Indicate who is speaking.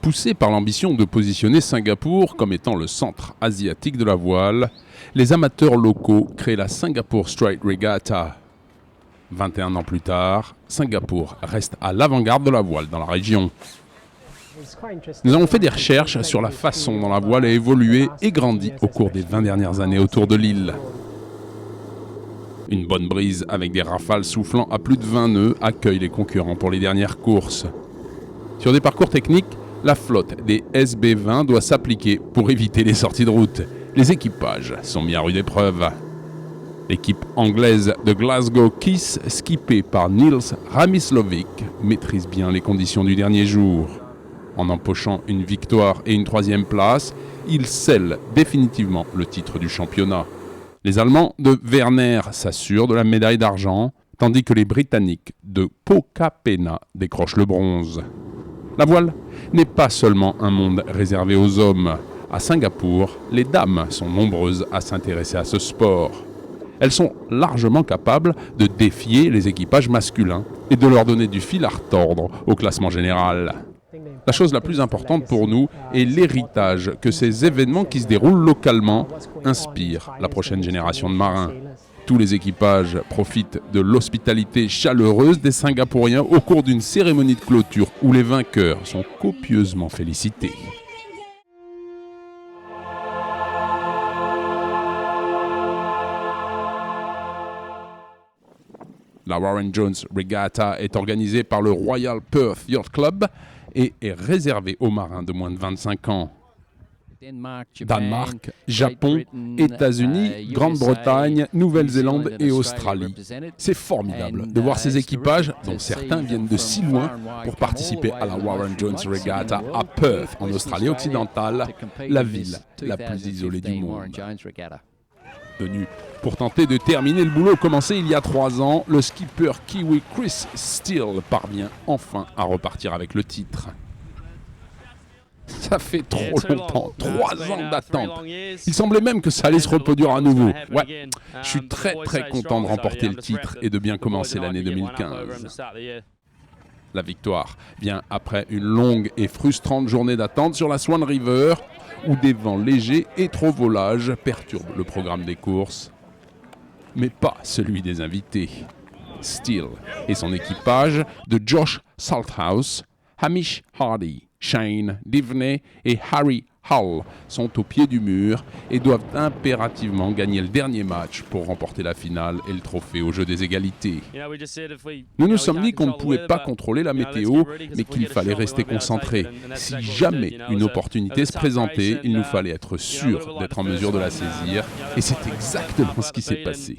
Speaker 1: Poussés par l'ambition de positionner Singapour comme étant le centre asiatique de la voile, les amateurs locaux créent la Singapore Straight Regatta. 21 ans plus tard, Singapour reste à l'avant-garde de la voile dans la région. Nous avons fait des recherches sur la façon dont la voile a évolué et grandi au cours des 20 dernières années autour de l'île. Une bonne brise avec des rafales soufflant à plus de 20 nœuds accueille les concurrents pour les dernières courses. Sur des parcours techniques, la flotte des SB20 doit s'appliquer pour éviter les sorties de route. Les équipages sont mis à rude épreuve. L'équipe anglaise de Glasgow Kiss, skippée par Nils Ramislovic, maîtrise bien les conditions du dernier jour. En empochant une victoire et une 3e place, il scelle définitivement le titre du championnat. Les Allemands de Werner s'assurent de la médaille d'argent, tandis que les Britanniques de Pokapena décrochent le bronze. La voile n'est pas seulement un monde réservé aux hommes. À Singapour, les dames sont nombreuses à s'intéresser à ce sport. Elles sont largement capables de défier les équipages masculins et de leur donner du fil à retordre au classement général. La chose la plus importante pour nous est l'héritage que ces événements qui se déroulent localement inspirent la prochaine génération de marins. Tous les équipages profitent de l'hospitalité chaleureuse des Singapouriens au cours d'une cérémonie de clôture où les vainqueurs sont copieusement félicités. La Warren Jones Regatta est organisée par le Royal Perth Yacht Club et est réservée aux marins de moins de 25 ans. Danemark, Japon, États-Unis, Grande-Bretagne, Nouvelle-Zélande et Australie. C'est formidable de voir ces équipages, dont certains viennent de si loin, pour participer à la Warren Jones Regatta à Perth, en Australie occidentale, la ville la plus isolée du monde. Venu pour tenter de terminer le boulot commencé il y a 3 ans, le skipper kiwi Chris Steele parvient enfin à repartir avec le titre. Ça fait trop longtemps, 3 ans d'attente. Il semblait même que ça allait se reproduire à nouveau. Ouais, je suis très content de remporter le titre et de bien commencer l'année 2015. La victoire vient après une longue et frustrante journée d'attente sur la Swan River, où des vents légers et trop volages perturbent le programme des courses, mais pas celui des invités. Steele et son équipage de Josh Salthouse, Hamish Hardy, Shane Divney et Harry Hull sont au pied du mur et doivent impérativement gagner le dernier match pour remporter la finale et le trophée au jeu des égalités. Nous nous sommes dit qu'on ne pouvait pas contrôler la météo, mais qu'il fallait rester concentré. Si jamais une opportunité se présentait, il nous fallait être sûr d'être en mesure de la saisir, et c'est exactement ce qui s'est passé.